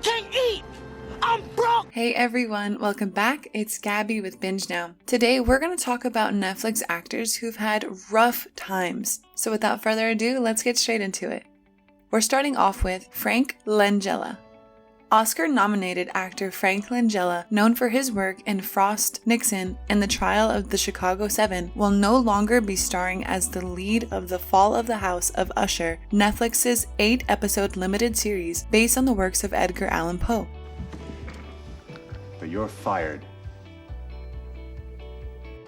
can't eat. I'm broke. Hey everyone, welcome back. It's Gabby with Binge Now. Today we're going to talk about Netflix actors who've had rough times. So without further ado, let's get straight into it. We're starting off with Frank Langella. Oscar-nominated actor Frank Langella, known for his work in Frost, Nixon, and the Trial of the Chicago 7, will no longer be starring as the lead of The Fall of the House of Usher, Netflix's 8-episode limited series based on the works of Edgar Allan Poe. But you're fired.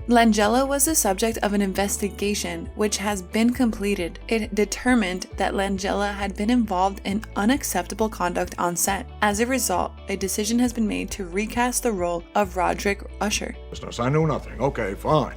Langella was the subject of an investigation which has been completed. It determined that Langella had been involved in unacceptable conduct on set. As a result, a decision has been made to recast the role of Roderick Usher. I knew nothing. Okay, fine.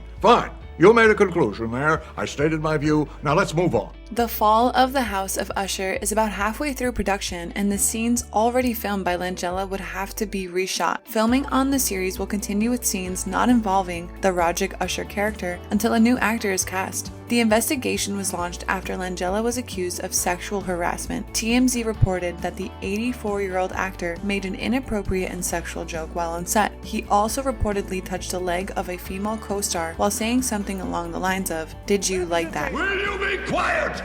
You made a conclusion there. I stated my view. Now let's move on. The Fall of the House of Usher is about halfway through production, and the scenes already filmed by Langella would have to be reshot. Filming on the series will continue with scenes not involving the Roderick Usher character until a new actor is cast. The investigation was launched after Langella was accused of sexual harassment. TMZ reported that the 84-year-old actor made an inappropriate and sexual joke while on set. He also reportedly touched the leg of a female co-star while saying something along the lines of, "Did you like that?" Will you be quiet?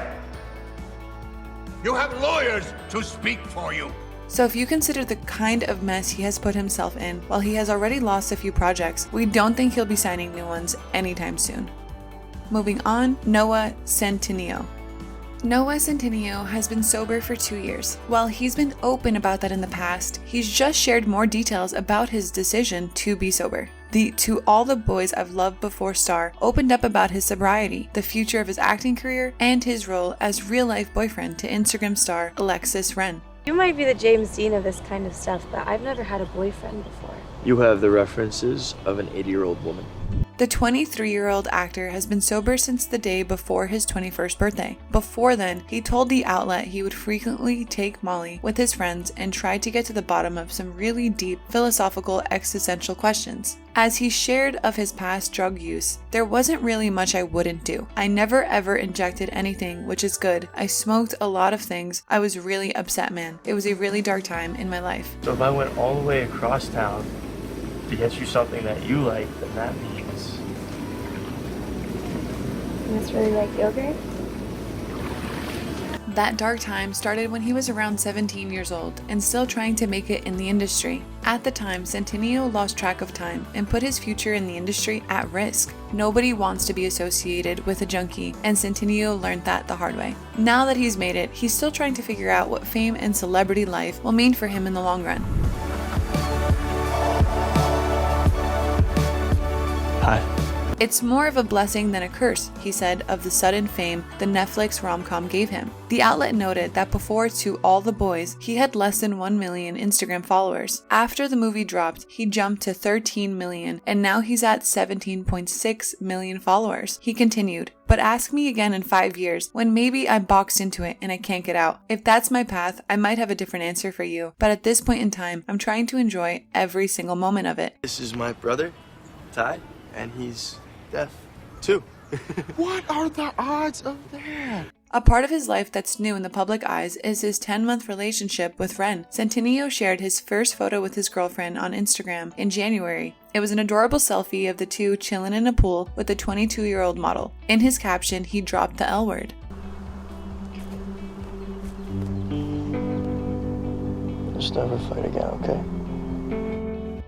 You have lawyers to speak for you. So if you consider the kind of mess he has put himself in, while he has already lost a few projects, we don't think he'll be signing new ones anytime soon. Moving on, Noah Centineo. Noah Centineo has been sober for 2 years. While he's been open about that in the past, he's just shared more details about his decision to be sober. The To All the Boys I've Loved Before star opened up about his sobriety, the future of his acting career, and his role as real-life boyfriend to Instagram star Alexis Ren. You might be the James Dean of this kind of stuff, but I've never had a boyfriend before. You have the references of an 80-year-old woman. The 23-year-old actor has been sober since the day before his 21st birthday. Before then, he told the outlet he would frequently take Molly with his friends and try to get to the bottom of some really deep, philosophical, existential questions. As he shared of his past drug use, "There wasn't really much I wouldn't do. I never ever injected anything, which is good. I smoked a lot of things. I was really upset, man. It was a really dark time in my life." So if I went all the way across town to get you something that you like, then that means... You must really like yogurt? That dark time started when he was around 17 years old and still trying to make it in the industry. At the time, Centineo lost track of time and put his future in the industry at risk. Nobody wants to be associated with a junkie, and Centineo learned that the hard way. Now that he's made it, he's still trying to figure out what fame and celebrity life will mean for him in the long run. Hi. "It's more of a blessing than a curse," he said of the sudden fame the Netflix rom-com gave him. The outlet noted that before To All the Boys, he had less than 1 million Instagram followers. After the movie dropped, he jumped to 13 million, and now he's at 17.6 million followers. He continued, "But ask me again in 5 years, when maybe I boxed into it and I can't get out. If that's my path, I might have a different answer for you. But at this point in time, I'm trying to enjoy every single moment of it." This is my brother, Ty, and he's deaf, too. What are the odds of that? A part of his life that's new in the public eyes is his 10-month relationship with Ren. Centineo shared his first photo with his girlfriend on Instagram in January. It was an adorable selfie of the two chilling in a pool with a 22-year-old model. In his caption, he dropped the L word. Just never fight again, okay?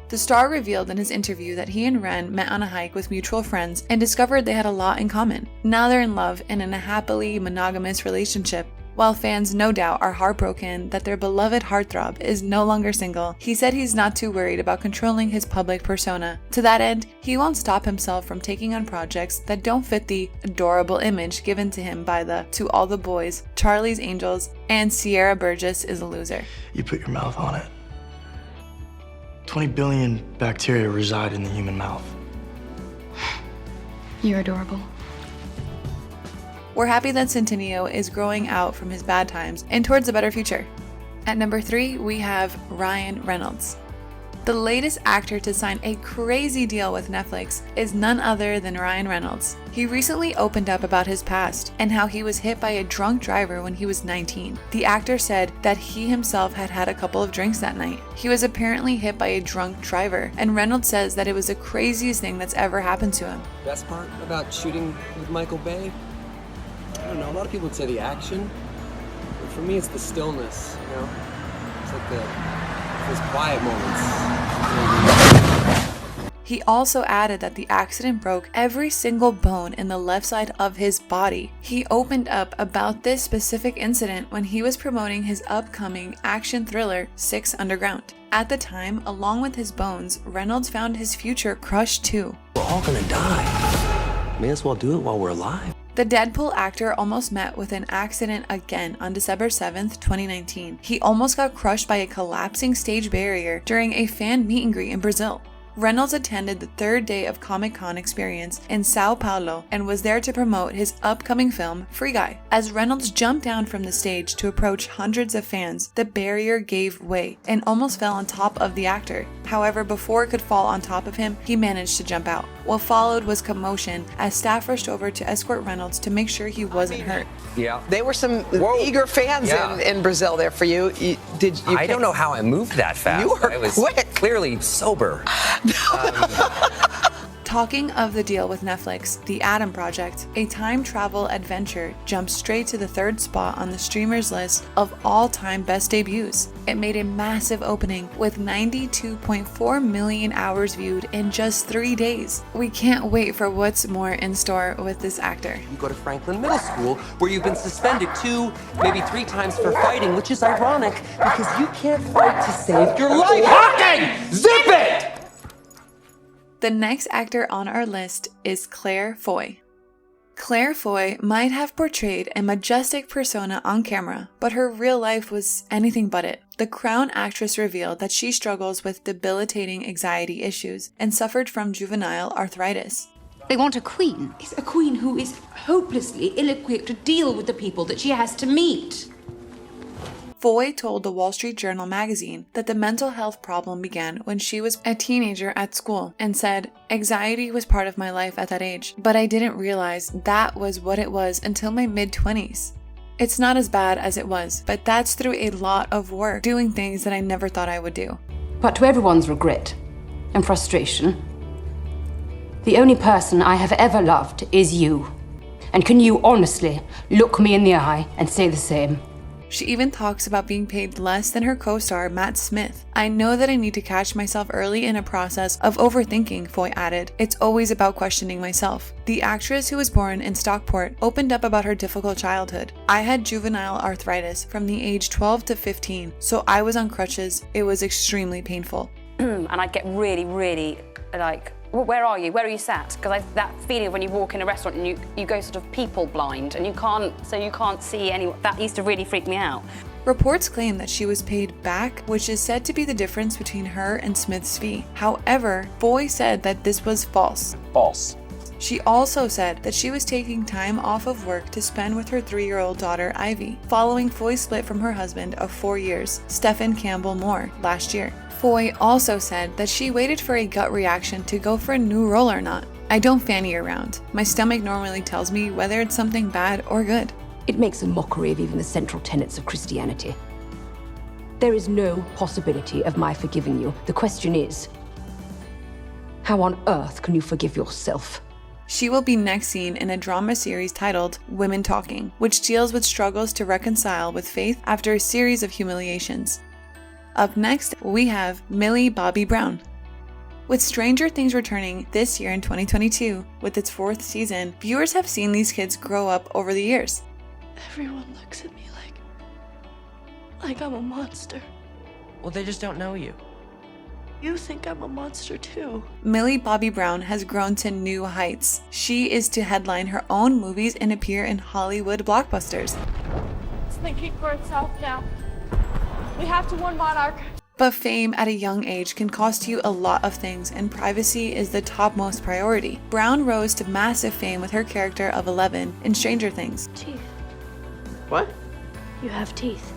The star revealed in his interview that he and Ren met on a hike with mutual friends and discovered they had a lot in common. Now they're in love and in a happily monogamous relationship. While fans no doubt are heartbroken that their beloved heartthrob is no longer single, he said he's not too worried about controlling his public persona. To that end, he won't stop himself from taking on projects that don't fit the adorable image given to him by the To All the Boys, Charlie's Angels, and Sierra Burgess is a Loser. You put your mouth on it. 20 billion bacteria reside in the human mouth. You're adorable. We're happy that Centineo is growing out from his bad times and towards a better future. At number 3, we have Ryan Reynolds. The latest actor to sign a crazy deal with Netflix is none other than Ryan Reynolds. He recently opened up about his past and how he was hit by a drunk driver when he was 19. The actor said that he himself had had a couple of drinks that night. He was apparently hit by a drunk driver, and Reynolds says that it was the craziest thing that's ever happened to him. Best part about shooting with Michael Bay? I don't know, a lot of people would say the action, but for me it's the stillness, you know? It's like those quiet moments. He also added that the accident broke every single bone in the left side of his body. He opened up about this specific incident when he was promoting his upcoming action thriller, 6 Underground. At the time, along with his bones, Reynolds found his future crushed too. We're all gonna die. May as well do it while we're alive. The Deadpool actor almost met with an accident again on December 7th, 2019. He almost got crushed by a collapsing stage barrier during a fan meet and greet in Brazil. Reynolds attended the 3rd day of Comic-Con experience in Sao Paulo and was there to promote his upcoming film, Free Guy. As Reynolds jumped down from the stage to approach hundreds of fans, the barrier gave way and almost fell on top of the actor. However, before it could fall on top of him, he managed to jump out. What followed was commotion as staff rushed over to escort Reynolds to make sure he wasn't hurt. Yeah. There were some eager fans in Brazil there for you. I don't know how I moved that fast. You were I was quick. clearly sober. Talking of the deal with Netflix, The Adam Project, a time travel adventure, jumped straight to the 3rd spot on the streamer's list of all-time best debuts. It made a massive opening with 92.4 million hours viewed in just 3 days. We can't wait for what's more in store with this actor. You go to Franklin Middle School, where you've been suspended 2, maybe 3 times for fighting, which is ironic because you can't fight to save your life. Hawking! Zip it! The next actor on our list is Claire Foy. Claire Foy might have portrayed a majestic persona on camera, but her real life was anything but it. The Crown actress revealed that she struggles with debilitating anxiety issues and suffered from juvenile arthritis. They want a queen. It's a queen who is hopelessly ill-equipped to deal with the people that she has to meet. Foy told the Wall Street Journal magazine that the mental health problem began when she was a teenager at school and said, "Anxiety was part of my life at that age, but I didn't realize that was what it was until my mid-20s. It's not as bad as it was, but that's through a lot of work doing things that I never thought I would do." But to everyone's regret and frustration, the only person I have ever loved is you. And can you honestly look me in the eye and say the same? She even talks about being paid less than her co-star Matt Smith. "I know that I need to catch myself early in a process of overthinking," Foy added. "It's always about questioning myself." The actress, who was born in Stockport, opened up about her difficult childhood. "I had juvenile arthritis from the age 12 to 15, so I was on crutches. It was extremely painful." And I'd get really like, well, where are you sat? Because that feeling of when you walk in a restaurant and you go sort of people blind and you can't see anyone, that used to really freak me out. Reports claim that she was paid back, which is said to be the difference between her and Smith's fee. However, Foy said that this was false. False. She also said that she was taking time off of work to spend with her 3-year-old daughter, Ivy, following Foy's split from her husband of 4 years, Stephen Campbell Moore, last year. Foy also said that she waited for a gut reaction to go for a new role or not. "I don't fanny around. My stomach normally tells me whether it's something bad or good." It makes a mockery of even the central tenets of Christianity. There is no possibility of my forgiving you. The question is, how on earth can you forgive yourself? She will be next seen in a drama series titled Women Talking, which deals with struggles to reconcile with faith after a series of humiliations. Up next, we have Millie Bobby Brown. With Stranger Things returning this year in 2022 with its 4th season, viewers have seen these kids grow up over the years. Everyone looks at me like I'm a monster. Well, they just don't know you. You think I'm a monster too. Millie Bobby Brown has grown to new heights. She is to headline her own movies and appear in Hollywood blockbusters. It's thinking for itself now. We have to warn Monarch. But fame at a young age can cost you a lot of things, and privacy is the topmost priority. Brown rose to massive fame with her character of 11 in Stranger Things. Teeth. What? You have teeth.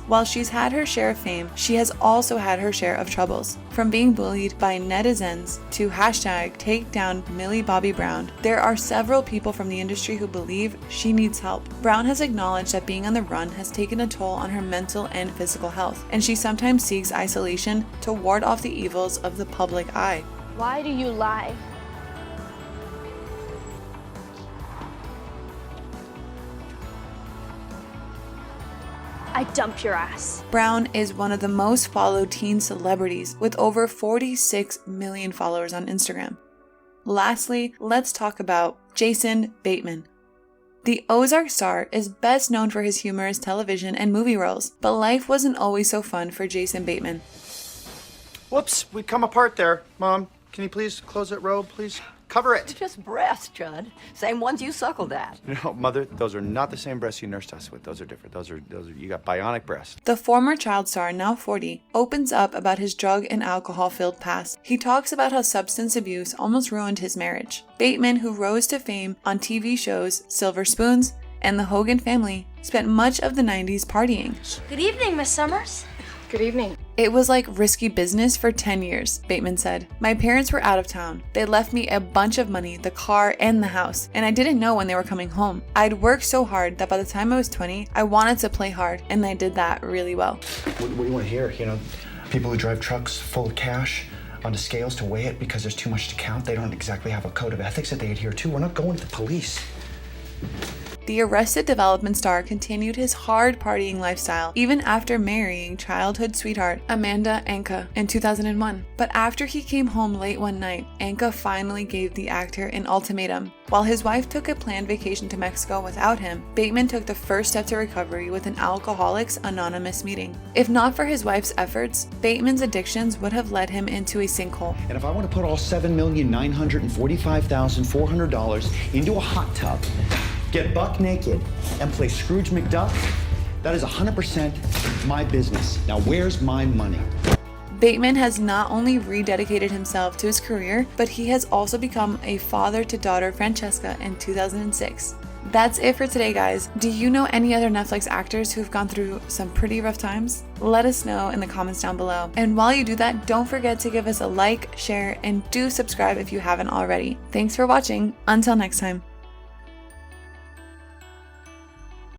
While she's had her share of fame, she has also had her share of troubles. From being bullied by netizens to hashtag take down Millie Bobby Brown, there are several people from the industry who believe she needs help. Brown has acknowledged that being on the run has taken a toll on her mental and physical health, and she sometimes seeks isolation to ward off the evils of the public eye. Why do you lie? I dump your ass. Brown is one of the most followed teen celebrities with over 46 million followers on Instagram. Lastly, let's talk about Jason Bateman. The Ozark star is best known for his humorous television and movie roles, but life wasn't always so fun for Jason Bateman. Whoops, we come apart there. Mom, can you please close that robe, please? Cover it. It's just breasts, Judd. Same ones you suckled at. No, Mother, those are not the same breasts you nursed us with. Those are different. Those are you got bionic breasts. The former child star, now 40, opens up about his drug and alcohol-filled past. He talks about how substance abuse almost ruined his marriage. Bateman, who rose to fame on TV shows Silver Spoons and The Hogan Family, spent much of the 90s partying. Good evening, Miss Summers. Good evening. It was like risky business for 10 years, Bateman said. My parents were out of town. They left me a bunch of money, the car, and the house, and I didn't know when they were coming home. I'd worked so hard that by the time I was 20, I wanted to play hard, and I did that really well. What do you want to hear? You know, people who drive trucks full of cash onto scales to weigh it because there's too much to count, they don't exactly have a code of ethics that they adhere to. We're not going to the police. The Arrested Development star continued his hard partying lifestyle even after marrying childhood sweetheart Amanda Anka in 2001. But after he came home late one night, Anka finally gave the actor an ultimatum. While his wife took a planned vacation to Mexico without him, Bateman took the first step to recovery with an Alcoholics Anonymous meeting. If not for his wife's efforts, Bateman's addictions would have led him into a sinkhole. And if I want to put all $7,945,400 into a hot tub, get buck naked, and play Scrooge McDuck, that is 100% my business. Now where's my money? Bateman has not only rededicated himself to his career, but he has also become a father to daughter Francesca in 2006. That's it for today, guys. Do you know any other Netflix actors who've gone through some pretty rough times? Let us know in the comments down below. And while you do that, don't forget to give us a like, share, and do subscribe if you haven't already. Thanks for watching. Until next time.